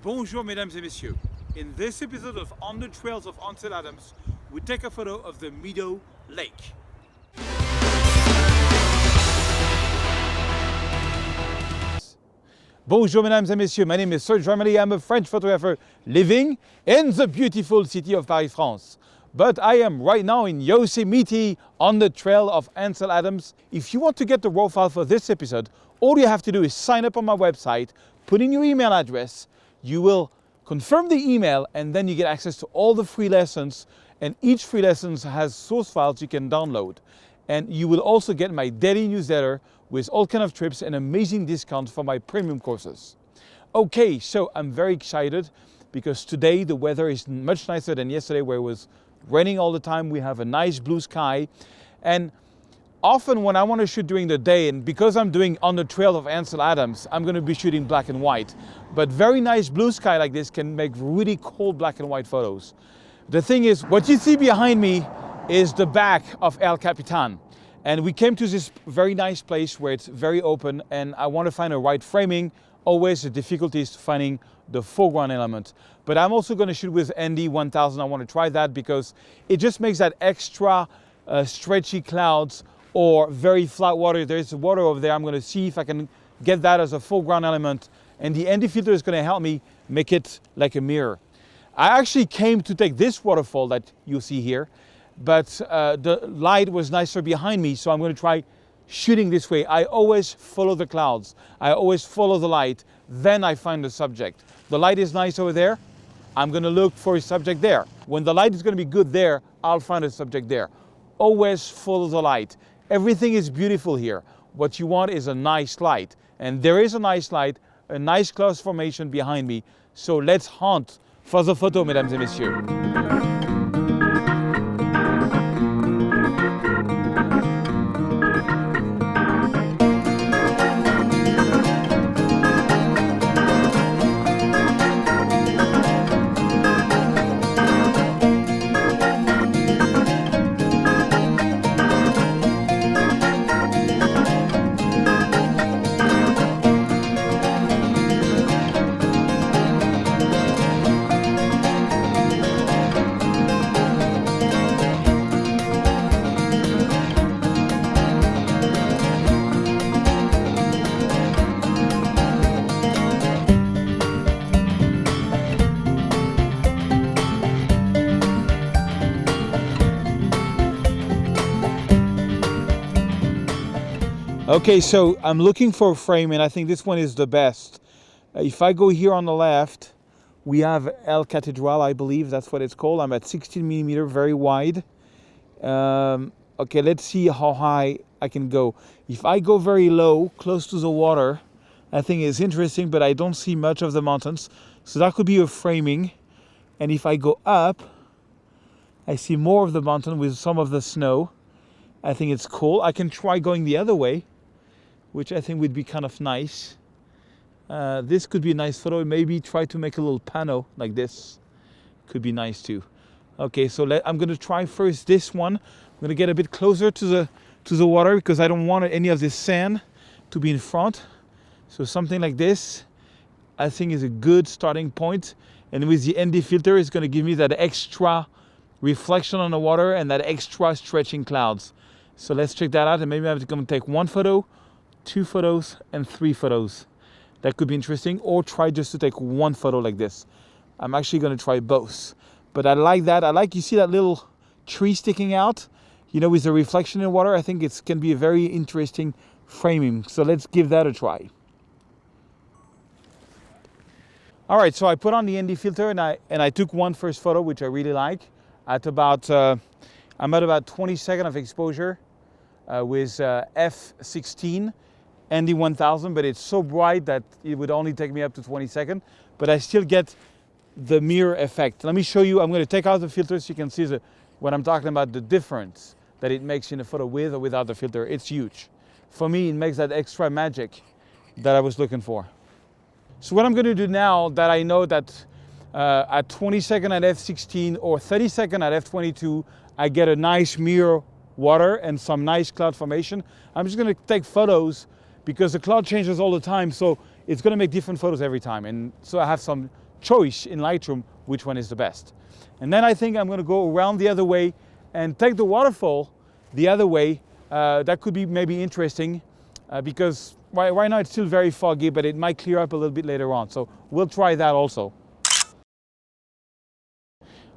Bonjour mesdames et messieurs. In this episode of On the Trails of Ansel Adams, we take a photo of the Meadow Lake. Bonjour mesdames et messieurs, my name is Serge Ramelli. I'm a French photographer living in the beautiful city of Paris, France. But I am right now in Yosemite on the trail of Ansel Adams. If you want to get the raw file for this episode, all you have to do is sign up on my website, put in your email address, you will confirm the email, and then you get access to all the free lessons, and each free lesson has source files you can download. And you will also get my daily newsletter with all kinds of trips and amazing discounts for my premium courses. Okay, so I'm very excited because today the weather is much nicer than yesterday where it was raining all the time. We have a nice blue sky, and often when I want to shoot during the day, and because I'm doing On the Trail of Ansel Adams, I'm going to be shooting black and white. But very nice blue sky like this can make really cool black and white photos. The thing is, what you see behind me is the back of El Capitan. And we came to this very nice place where it's very open, and I want to find a right framing. Always the difficulty is finding the foreground element. But I'm also going to shoot with ND 1000. I want to try that because it just makes that extra stretchy clouds or very flat water. There's water over there. I'm going to see if I can get that as a foreground element. And the ND filter is going to help me make it like a mirror. I actually came to take this waterfall that you see here, but the light was nicer behind me, so I'm going to try shooting this way. I always follow the clouds. I always follow the light. Then I find the subject. The light is nice over there. I'm going to look for a subject there. When the light is going to be good there, I'll find a subject there. Always follow the light. Everything is beautiful here. What you want is a nice light. And there is a nice light, a nice cloud formation behind me. So let's hunt for the photo, mesdames et messieurs. Okay, so I'm looking for a frame, and I think this one is the best. If I go here on the left, we have El Cathedral, I believe that's what it's called. I'm at 16 millimeter, very wide. Okay, let's see how high I can go. If I go very low, close to the water, I think it's interesting, but I don't see much of the mountains. So that could be a framing. And if I go up, I see more of the mountain with some of the snow. I think it's cool. I can try going the other way, which I think would be kind of nice. This could be a nice photo. Maybe try to make a little panel like this. Could be nice too. Okay, so I'm going to try first this one. I'm going to get a bit closer to the water because I don't want any of this sand to be in front. So something like this, I think, is a good starting point. And with the ND filter, it's going to give me that extra reflection on the water and that extra stretching clouds. So let's check that out, and maybe I'm going to take one photo, 2 photos, and 3 photos. That could be interesting, or try just to take one photo like this. I'm actually going to try both. But I like that. You see that little tree sticking out, you know, with the reflection in the water. I think it can be a very interesting framing. So let's give that a try. All right, so I put on the ND filter, and I took one first photo, which I really like. I'm at about 20 seconds of exposure with f16 ND 1000, but it's so bright that it would only take me up to 20 seconds, but I still get the mirror effect. Let me show you. I'm going to take out the filter so you can see what I'm talking about, the difference that it makes in a photo with or without the filter. It's huge. For me, it makes that extra magic that I was looking for. So what I'm going to do now that I know that at 20 seconds at f16 or 30 seconds at f22, I get a nice mirror water and some nice cloud formation. I'm just going to take photos because the cloud changes all the time, so it's going to make different photos every time. And so I have some choice in Lightroom which one is the best. And then I think I'm going to go around the other way and take the waterfall the other way. That could be maybe interesting because right now it's still very foggy, but it might clear up a little bit later on. So we'll try that also.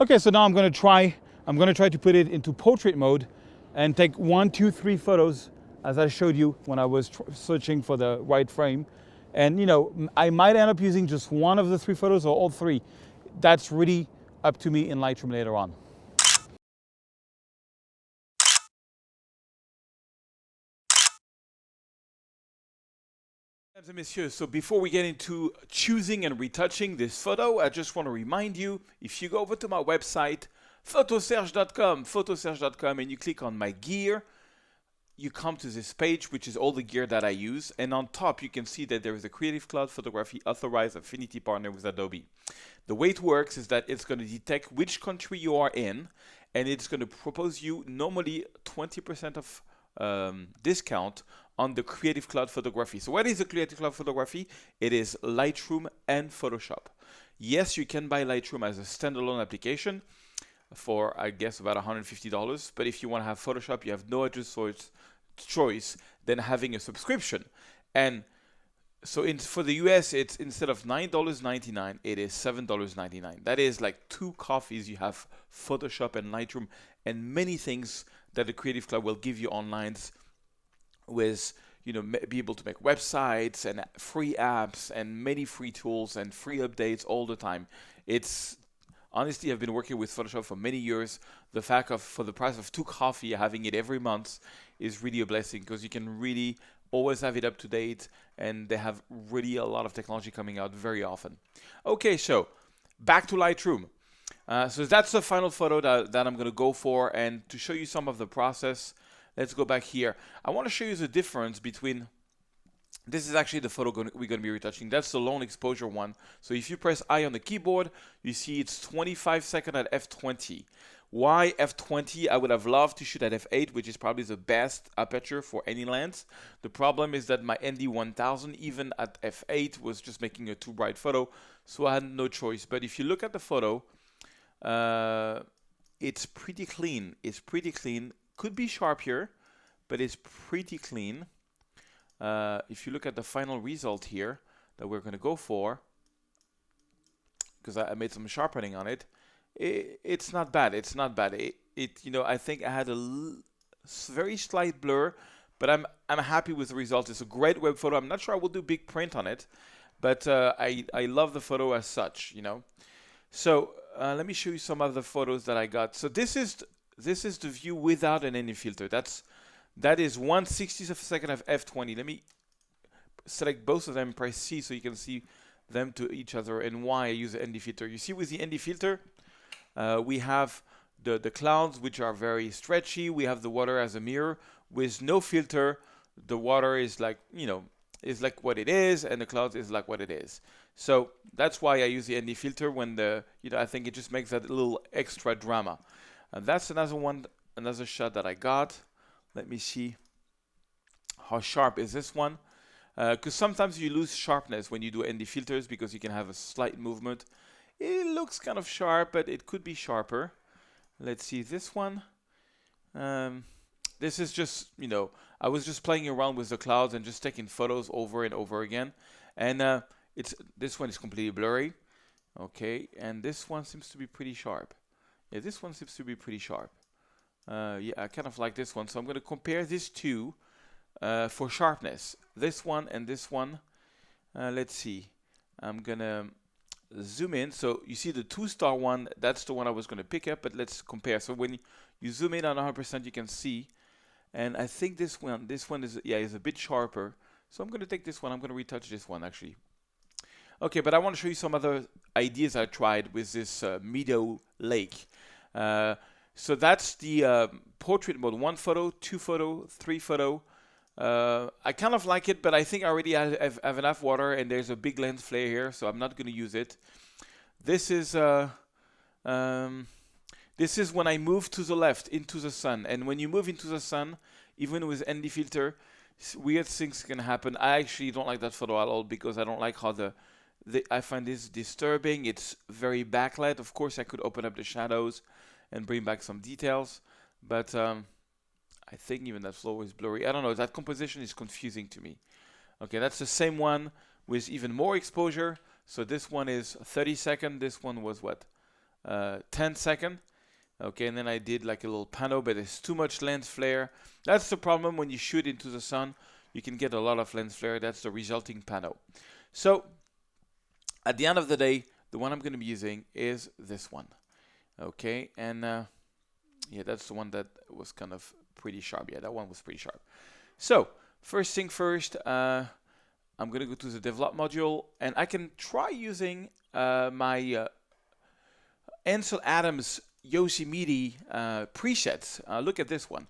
Okay, so now I'm going to try to put it into portrait mode and take 1, 2, 3 photos as I showed you when I was searching for the right frame. And you know, I might end up using just one of the 3 photos or all 3. That's really up to me in Lightroom later on. Mesdames et messieurs, so before we get into choosing and retouching this photo, I just want to remind you, if you go over to my website, photoserge.com, and you click on my gear, you come to this page, which is all the gear that I use. And on top, you can see that there is a Creative Cloud Photography Authorized Affinity Partner with Adobe. The way it works is that it's going to detect which country you are in, and it's going to propose you normally 20% of discount on the Creative Cloud Photography. So what is the Creative Cloud Photography? It is Lightroom and Photoshop. Yes, you can buy Lightroom as a standalone application for, I guess, about $150. But if you want to have Photoshop, you have no other choice than having a subscription. And so for the US, it's instead of $9.99, it is $7.99. That is like 2 coffees. You have Photoshop and Lightroom and many things that the Creative Cloud will give you online with, you know, be able to make websites and free apps and many free tools and free updates all the time. It's honestly, I've been working with Photoshop for many years. The fact of for the price of 2 coffee, having it every month is really a blessing because you can really always have it up to date, and they have really a lot of technology coming out very often. Okay, so back to Lightroom. So that's the final photo that I'm going to go for, and to show you some of the process, let's go back here. I want to show you the difference between, this is actually the photo we're going to be retouching. That's the long exposure one. So if you press I on the keyboard, you see it's 25 seconds at f20. Why f20? I would have loved to shoot at f8, which is probably the best aperture for any lens. The problem is that my ND1000, even at f8, was just making a too bright photo, so I had no choice. But if you look at the photo, it's pretty clean. It's pretty clean. Could be sharper, but it's pretty clean. If you look at the final result here that we're going to go for, because I made some sharpening on it, it's not bad. It's not bad. You know, I think I had a very slight blur, but I'm happy with the result. It's a great web photo. I'm not sure I will do big print on it, but I love the photo as such. You know, so let me show you some of the photos that I got. So this is the view without an ND filter. That is 1/60th of a second of f20. Let me select both of them and press C so you can see them to each other and why I use the ND filter. You see with the ND filter, we have the clouds, which are very stretchy. We have the water as a mirror. With no filter, the water is like, you know, is like what it is, and the clouds is like what it is. So that's why I use the ND filter when I think it just makes that little extra drama. And that's another shot that I got. Let me see how sharp is this one. Because sometimes you lose sharpness when you do ND filters because you can have a slight movement. It looks kind of sharp, but it could be sharper. Let's see this one. This is just, you know, I was just playing around with the clouds and just taking photos over and over again. And this one is completely blurry. Okay, and this one seems to be pretty sharp. Yeah, this one seems to be pretty sharp. Yeah, I kind of like this one. So I'm going to compare these two for sharpness. This one and this one. Let's see. I'm going to zoom in. So you see the 2-star one, that's the one I was going to pick up, but let's compare. So when you zoom in on 100%, you can see. And I think this one is a bit sharper. So I'm going to take this one. I'm going to retouch this one, actually. Okay, but I want to show you some other ideas I tried with this Meadow Lake. So that's the portrait mode. 1 photo, 2 photo, 3 photo. I kind of like it, but I think I already have enough water, and there's a big lens flare here, so I'm not going to use it. This is when I move to the left into the sun, and when you move into the sun, even with ND filter, weird things can happen. I actually don't like that photo at all because I don't like how the I find this disturbing. It's very backlit. Of course, I could open up the shadows and bring back some details, but I think even that flow is blurry. I don't know. That composition is confusing to me. Okay, that's the same one with even more exposure. So this one is 30 second. This one was what? 10 second. Okay, and then I did like a little panel, but there's too much lens flare. That's the problem when you shoot into the sun. You can get a lot of lens flare. That's the resulting panel. So at the end of the day, the one I'm going to be using is this one. Okay, and yeah, that's the one that was kind of pretty sharp. Yeah, that one was pretty sharp. So first thing first, I'm going to go to the develop module, and I can try using my Ansel Adams Yosemite presets. Look at this one.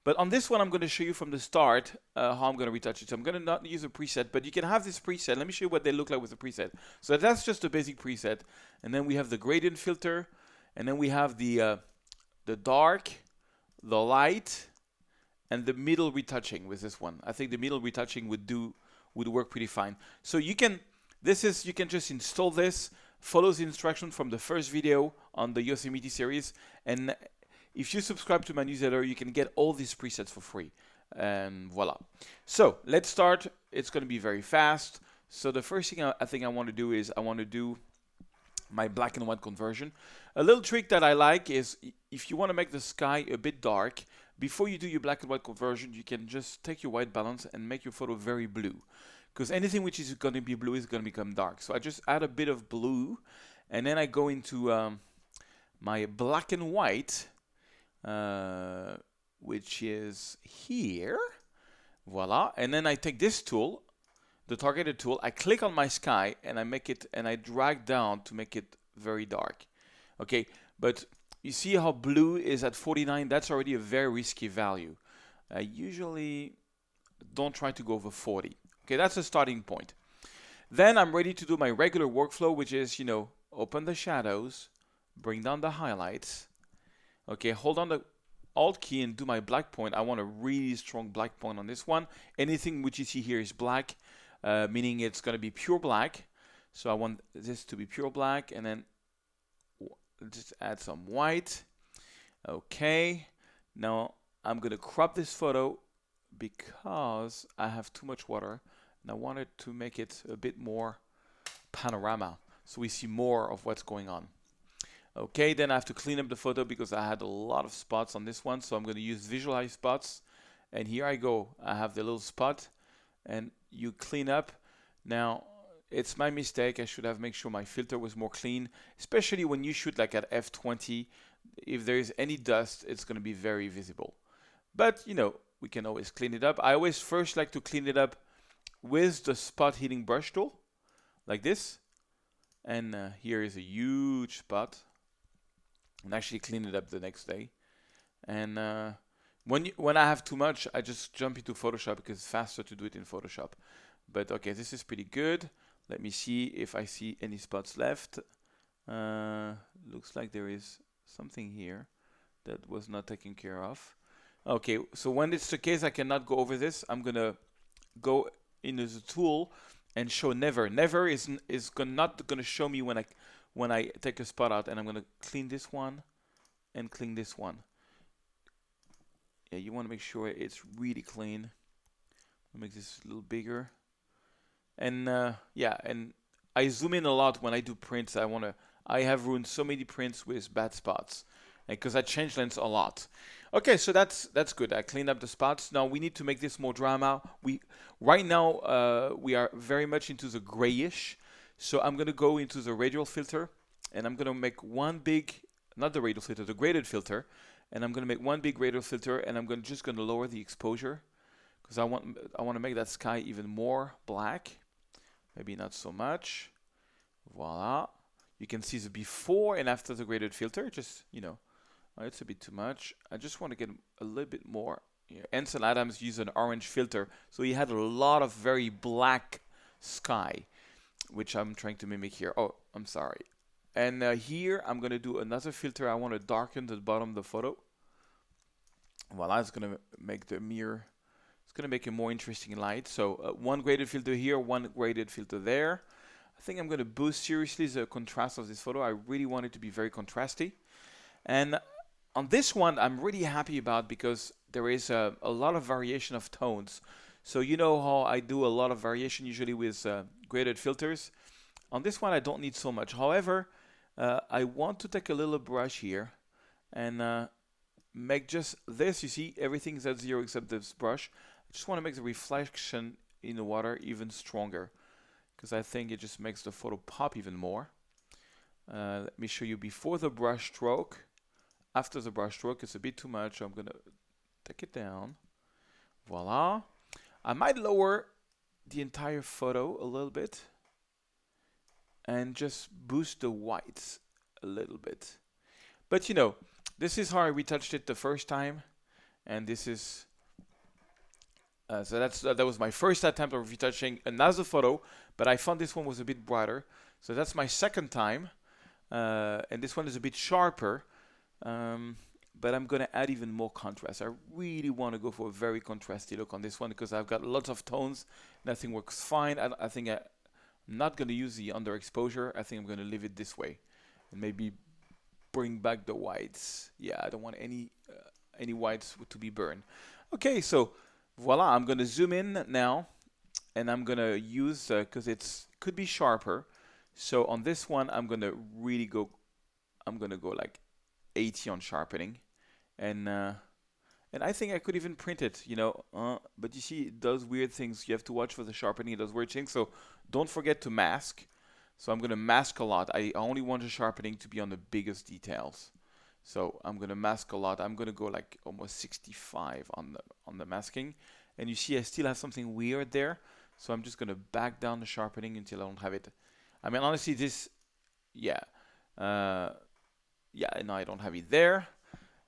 But on this one, I'm going to show you from the start how I'm going to retouch it. So I'm going to not use a preset, but you can have this preset. Let me show you what they look like with the preset. So that's just a basic preset. And then we have the gradient filter. And then we have the dark, the light, and the middle retouching with this one. I think the middle retouching would work pretty fine. So you can just install this, follow the instruction from the first video on the Yosemite series, and if you subscribe to my newsletter, you can get all these presets for free. And voila. So let's start. It's going to be very fast. So the first thing I think I want to do is I want to do my black and white conversion. A little trick that I like is if you want to make the sky a bit dark, before you do your black and white conversion, you can just take your white balance and make your photo very blue. Because anything which is going to be blue is going to become dark. So I just add a bit of blue, and then I go into my black and white, which is here. Voila. And then I take this tool, the targeted tool, I click on my sky, and I make it, and I drag down to make it very dark. Okay, but you see how blue is at 49? That's already a very risky value. I usually don't try to go over 40. Okay, that's a starting point. Then I'm ready to do my regular workflow, which is, open the shadows, bring down the highlights. Okay, hold on the Alt key and do my black point. I want a really strong black point on this one. Anything which you see here is black, meaning it's going to be pure black. So I want this to be pure black, and then just add some white. Okay, now I'm going to crop this photo because I have too much water, and I wanted to make it a bit more panorama so we see more of what's going on. Okay, then I have to clean up the photo because I had a lot of spots on this one, so I'm going to use visualize spots, and here I go. I have the little spot, and you clean up. Now it's my mistake. I should have made sure my filter was more clean, especially when you shoot like at f20. If there is any dust, it's going to be very visible, but we can always clean it up. I always first like to clean it up with the spot heating brush tool, like this. And here is a huge spot. And actually clean it up the next day. And when I have too much, I just jump into Photoshop because it's faster to do it in Photoshop. But okay, this is pretty good. Let me see if I see any spots left. Looks like there is something here that was not taken care of. Okay, so when it's the case I cannot go over this, I'm gonna go into the tool and show never. Never is not gonna show me when I take a spot out, and I'm gonna clean this one and clean this one. Yeah, you want to make sure it's really clean. I'll make this a little bigger. And yeah, and I zoom in a lot when I do prints. I have ruined so many prints with bad spots because I change lens a lot. Okay, so that's good. I cleaned up the spots. Now we need to make this more drama. Right now we are very much into the grayish. So I'm going to go into the radial filter, and I'm going to make one big, not the radial filter, the graded filter. And I'm going to make one big radial filter, and I'm just going to lower the exposure because I want to make that sky even more black. Maybe not so much. Voila. You can see the before and after the graded filter. Just, it's a bit too much. I just want to get a little bit more. Ansel Adams used an orange filter, so he had a lot of very black sky, which I'm trying to mimic here. Oh, I'm sorry. And here I'm going to do another filter. I want to darken the bottom of the photo. Voila, it's going to make the mirror, it's going to make a more interesting light. So one graded filter here, one graded filter there. I think I'm going to boost seriously the contrast of this photo. I really want it to be very contrasty. And on this one, I'm really happy about because there is a lot of variation of tones. So you know how I do a lot of variation usually with graded filters. On this one, I don't need so much. However, I want to take a little brush here and make just this. You see, everything's at 0 except this brush. I just want to make the reflection in the water even stronger because I think it just makes the photo pop even more. Let me show you before the brush stroke. After the brush stroke, it's a bit too much. So I'm going to take it down. Voila. I might lower the entire photo a little bit and just boost the whites a little bit. But you know, this is how I retouched it the first time, and this is so that was my first attempt of retouching another photo, but I found this one was a bit brighter. So that's my second time, and this one is a bit sharper, but I'm gonna add even more contrast. I really want to go for a very contrasty look on this one because I've got lots of tones. Nothing works fine. I think I'm not going to use the underexposure. I think I'm going to leave it this way and maybe bring back the whites. Yeah, I don't want any whites to be burned. Okay, so voila, I'm going to zoom in now and I'm going to use, because it could be sharper. So on this one, I'm going to really go, I'm going to go like 80 on sharpening. And I think I could even print it, you know, but you see it does weird things. You have to watch for the sharpening. It does weird things. So don't forget to mask. So I'm going to mask a lot. I only want the sharpening to be on the biggest details. So I'm going to mask a lot. I'm going to go like almost 65 on the masking. And you see I still have something weird there. So I'm just going to back down the sharpening until I don't have it. I mean, honestly, this, yeah. Yeah, no, I don't have it there.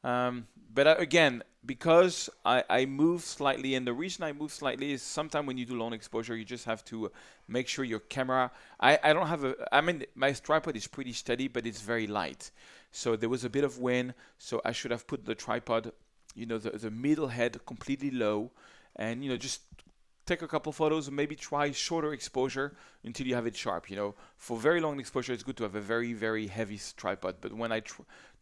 But again, because I move slightly, and the reason I move slightly is sometimes when you do long exposure, you just have to make sure your camera, I don't have I mean, my tripod is pretty steady, but it's very light. So there was a bit of wind, so I should have put the tripod, you know, the middle head completely low, and, you know, just take a couple photos and maybe try shorter exposure until you have it sharp. You know, for very long exposure, it's good to have a very, very heavy tripod. But when I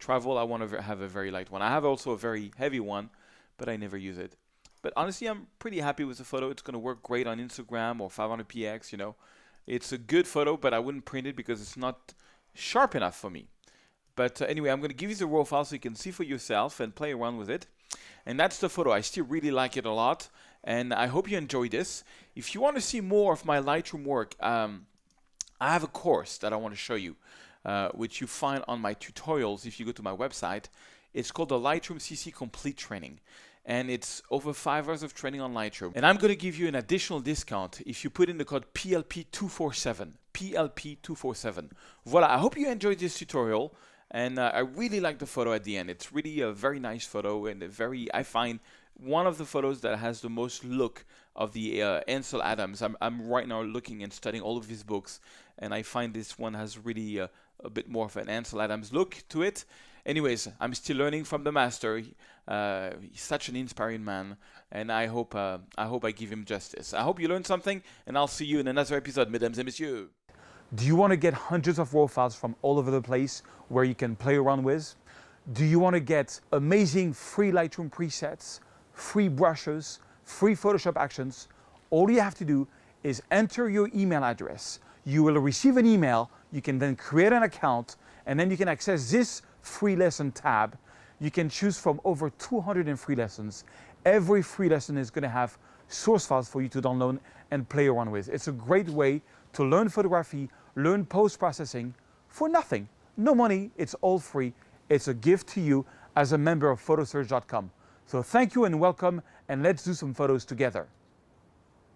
travel, I want to have a very light one. I have also a very heavy one, but I never use it. But honestly, I'm pretty happy with the photo. It's going to work great on Instagram or 500px, you know. It's a good photo, but I wouldn't print it because it's not sharp enough for me. But anyway, I'm going to give you the raw file so you can see for yourself and play around with it. And that's the photo. I still really like it a lot. And I hope you enjoy this. If you want to see more of my Lightroom work, I have a course that I want to show you, which you find on my tutorials if you go to my website. It's called the Lightroom CC Complete Training. And it's over 5 hours of training on Lightroom. And I'm going to give you an additional discount if you put in the code PLP247. PLP247. Voila, I hope you enjoyed this tutorial. And I really like the photo at the end. It's really a very nice photo and I find one of the photos that has the most look of the Ansel Adams. I'm right now looking and studying all of his books, and I find this one has really a bit more of an Ansel Adams look to it. Anyways, I'm still learning from the master. He's such an inspiring man, and I hope I give him justice. I hope you learned something, and I'll see you in another episode, mesdames et messieurs. Do you want to get hundreds of raw files from all over the place where you can play around with? Do you want to get amazing free Lightroom presets, free brushes, free Photoshop actions? All you have to do is enter your email address. You will receive an email. You can then create an account, and then you can access this free lesson tab. You can choose from over 200 free lessons. Every free lesson is going to have source files for you to download and play around with. It's a great way to learn photography, learn post-processing for nothing. No money, it's all free. It's a gift to you as a member of photoserge.com. So thank you and welcome, and let's do some photos together.